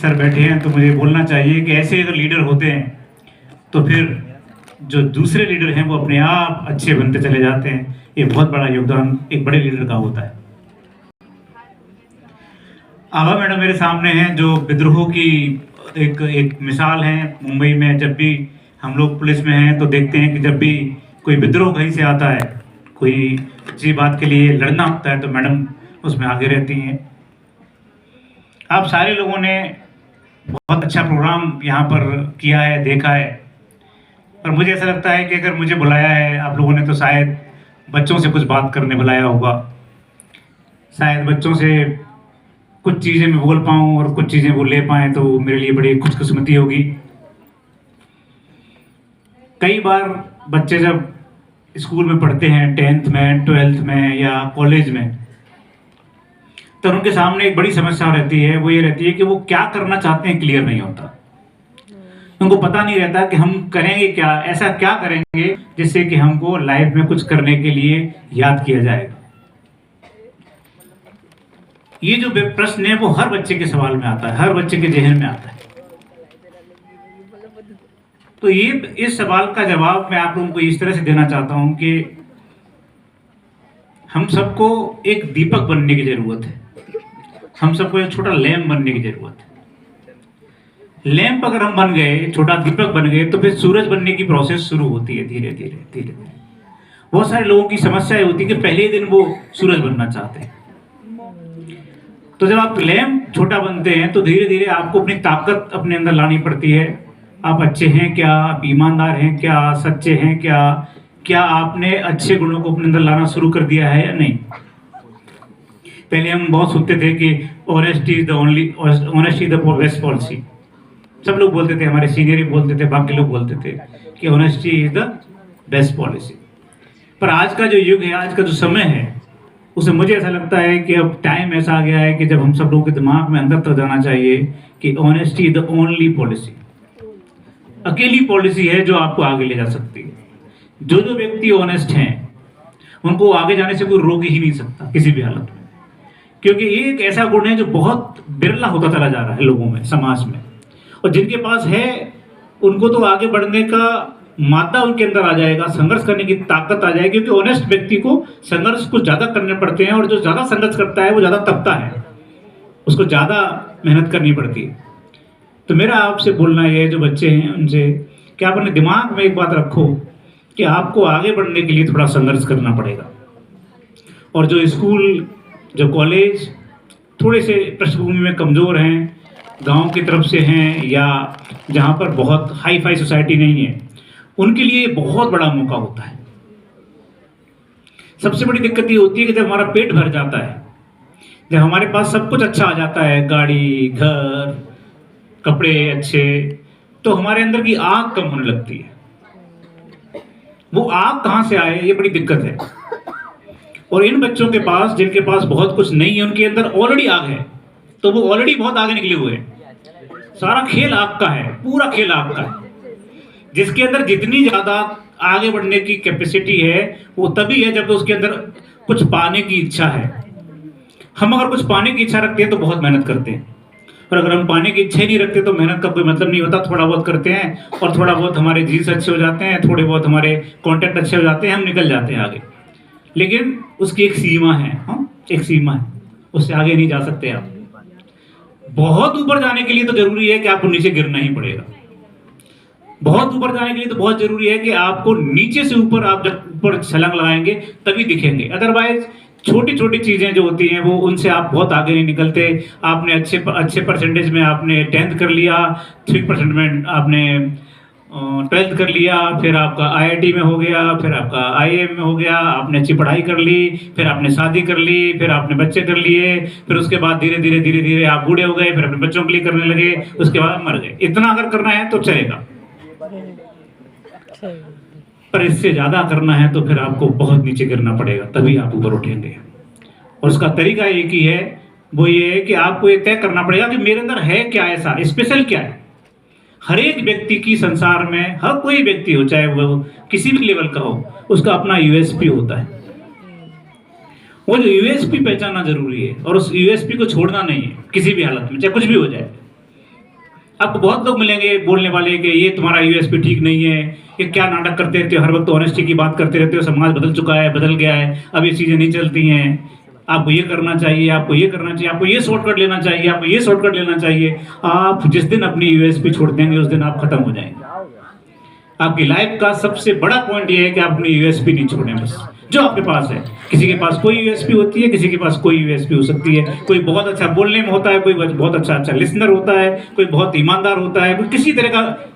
Sir बैठे हैं तो मुझे बोलना चाहिए कि ऐसे अगर लीडर होते हैं तो फिर जो दूसरे लीडर हैं वो अपने आप अच्छे बनते चले जाते हैं। ये बहुत बड़ा योगदान एक बड़े लीडर का होता है। आभा मैडम मेरे सामने हैं जो विद्रोह की एक मिसाल है। मुंबई में जब भी हम लोग पुलिस में हैं तो देखते हैं कि जब भी कोई विद्रोह कहीं से आता है, कोई किसी बात के लिए लड़ना होता है तो मैडम उसमें आगे रहती हैं। आप सारे लोगों ने बहुत अच्छा प्रोग्राम यहाँ पर किया है, देखा है, और मुझे ऐसा लगता है कि अगर मुझे बुलाया है आप लोगों ने तो शायद बच्चों से कुछ बात करने बुलाया होगा। शायद बच्चों से कुछ चीज़ें मैं बोल पाऊँ और कुछ चीज़ें वो ले पाएँ तो मेरे लिए बड़ी खुशकिस्मती होगी। कई बार बच्चे जब स्कूल में पढ़ते हैं, 10th में, 12th में या कॉलेज में, तो उनके सामने एक बड़ी समस्या रहती है। वो ये रहती है कि वो क्या करना चाहते हैं क्लियर नहीं होता। उनको पता नहीं रहता कि हम करेंगे क्या, ऐसा क्या करेंगे जिससे कि हमको लाइफ में कुछ करने के लिए याद किया जाएगा। ये जो प्रश्न है वो हर बच्चे के सवाल में आता है, हर बच्चे के जहन में आता है। तो ये इस सवाल का जवाब मैं आप लोगों को इस तरह से देना चाहता हूं कि हम सबको एक दीपक बनने की जरूरत है। हम सबको एक छोटा लैंप बनने की जरूरत है। लैंप अगर हम बन गए, छोटा दीपक बन गए, तो फिर सूरज बनने की प्रोसेस शुरू होती है धीरे धीरे धीरे धीरे। बहुत सारे लोगों की समस्या होती है कि पहले दिन वो सूरज बनना चाहते हैं। तो जब आप लैंप छोटा बनते हैं तो धीरे धीरे आपको अपनी ताकत अपने अंदर लानी पड़ती है। आप अच्छे हैं क्या, आप ईमानदार हैं क्या, सच्चे हैं क्या, क्या आपने अच्छे गुणों को अपने अंदर लाना शुरू कर दिया है या नहीं। पहले हम बहुत सुनते थे कि honesty is the best policy. सब लोग बोलते थे, हमारे सीनियर ही बोलते थे, बाकी लोग बोलते थे कि honesty is the best policy. पर आज का जो युग है, आज का जो समय है, उसे मुझे ऐसा लगता है कि अब टाइम ऐसा आ गया है कि जब हम सब लोगों के दिमाग में अंदर तक जाना चाहिए कि honesty is the only policy. अकेली पॉलिसी है जो आपको आगे ले जा सकती है। जो जो व्यक्ति ऑनेस्ट हैं उनको आगे जाने से कोई रोक ही नहीं सकता किसी भी हालत में, क्योंकि ये एक ऐसा गुण है जो बहुत बिरला होता चला जा रहा है लोगों में, समाज में। और जिनके पास है उनको तो आगे बढ़ने का मादा उनके अंदर आ जाएगा, संघर्ष करने की ताकत आ जाएगी, क्योंकि ऑनेस्ट व्यक्ति को संघर्ष कुछ ज्यादा करने पड़ते हैं और जो ज्यादा संघर्ष करता है वो ज्यादा तपता है, उसको ज्यादा मेहनत करनी पड़ती है। तो मेरा आपसे बोलना ये है, जो बच्चे हैं उनसे, कि आप अपने दिमाग में एक बात रखो कि आपको आगे बढ़ने के लिए थोड़ा संघर्ष करना पड़ेगा। और जो स्कूल, जो कॉलेज थोड़े से पृष्ठभूमि में कमजोर हैं, गांव की तरफ से हैं, या जहां पर बहुत हाई फाई सोसाइटी नहीं है, उनके लिए बहुत बड़ा मौका होता है। सबसे बड़ी दिक्कत ये होती है कि जब हमारा पेट भर जाता है, जब हमारे पास सब कुछ अच्छा आ जाता है, गाड़ी, घर, कपड़े अच्छे, तो हमारे अंदर की आग कम होने लगती है। वो आग कहां से आए, ये बड़ी दिक्कत है। और इन बच्चों के पास, जिनके पास बहुत कुछ नहीं है, उनके अंदर ऑलरेडी आग है, तो वो ऑलरेडी बहुत आगे निकले हुए हैं। सारा खेल आग का है, पूरा खेल आग का है। जिसके अंदर जितनी ज्यादा आगे बढ़ने की कैपेसिटी है वो तभी है जब उसके अंदर कुछ पाने की इच्छा है। हम अगर कुछ पाने की इच्छा रखते हैं तो बहुत मेहनत करते हैं, और अगर हम पाने की इच्छा नहीं रखते तो मेहनत का कोई मतलब नहीं होता। थोड़ा बहुत करते हैं और थोड़ा बहुत हमारे जीन्स अच्छे हो जाते हैं, थोड़े बहुत हमारे कॉन्टैक्ट अच्छे हो जाते हैं, हम निकल जाते हैं आगे। लेकिन उसकी एक सीमा है, एक सीमा है, उससे आगे नहीं जा सकते आप। बहुत ऊपर जाने के लिए तो जरूरी है कि आपको नीचे गिरना ही पड़ेगा। बहुत ऊपर जाने के लिए तो बहुत जरूरी है कि आपको नीचे से ऊपर, आप जब ऊपर छलांग लगाएंगे तभी दिखेंगे। अदरवाइज छोटी छोटी चीजें जो होती हैं वो, उनसे आप बहुत आगे नहीं निकलते। आपने अच्छे परसेंटेज में आपने 10th कर लिया, 3% में आपने 12th कर लिया, फिर आपका IIT में हो गया, फिर आपका IIM में हो गया, आपने अच्छी पढ़ाई कर ली, फिर आपने शादी कर ली, फिर आपने बच्चे कर लिए, फिर उसके बाद धीरे धीरे आप बूढ़े हो गए, फिर अपने बच्चों के लिए करने लगे, उसके बाद मर गए। इतना अगर करना है तो चलेगा, पर इससे ज्यादा करना है तो फिर आपको बहुत नीचे गिरना पड़ेगा, तभी आप ऊपर उठेंगे। और उसका तरीका एक ही है, वो ये है कि आपको ये तय करना पड़ेगा कि मेरे अंदर है क्या, ऐसा स्पेशल क्या है। हर एक व्यक्ति की संसार में, हर कोई व्यक्ति हो, चाहे वो किसी भी लेवल का हो, उसका अपना USP होता है। वो जो USP पहचानना जरूरी है, और उस USP को छोड़ना नहीं है किसी भी हालत में, चाहे कुछ भी हो जाए। आपको बहुत लोग मिलेंगे बोलने वाले कि ये तुम्हारा यूएसपी ठीक नहीं है, ये क्या नाटक करते रहते हो, हर वक्त ऑनेस्टी की बात करते रहते हो, समाज बदल चुका है, बदल गया है, अब ये चीज़ें नहीं चलती हैं, आपको ये करना चाहिए, आपको ये करना चाहिए, आपको ये शॉर्टकट लेना चाहिए, आपको ये शॉर्टकट लेना चाहिए। आप जिस दिन अपनी यूएसपी छोड़ देंगे उस दिन आप खत्म हो जाएंगे। आपकी लाइफ का सबसे बड़ा पॉइंट ये है कि आप अपनी यूएसपी नहीं छोड़ें, बस जो आपके पास है। किसी के पास कोई यूएसपी होती है, किसी के पास कोई यूएसपी हो सकती है। कोई बहुत अच्छा बोलने में होता है, कोई बहुत अच्छा लिसनर होता है, कोई बहुत ईमानदार होता है, कोई किसी तरह का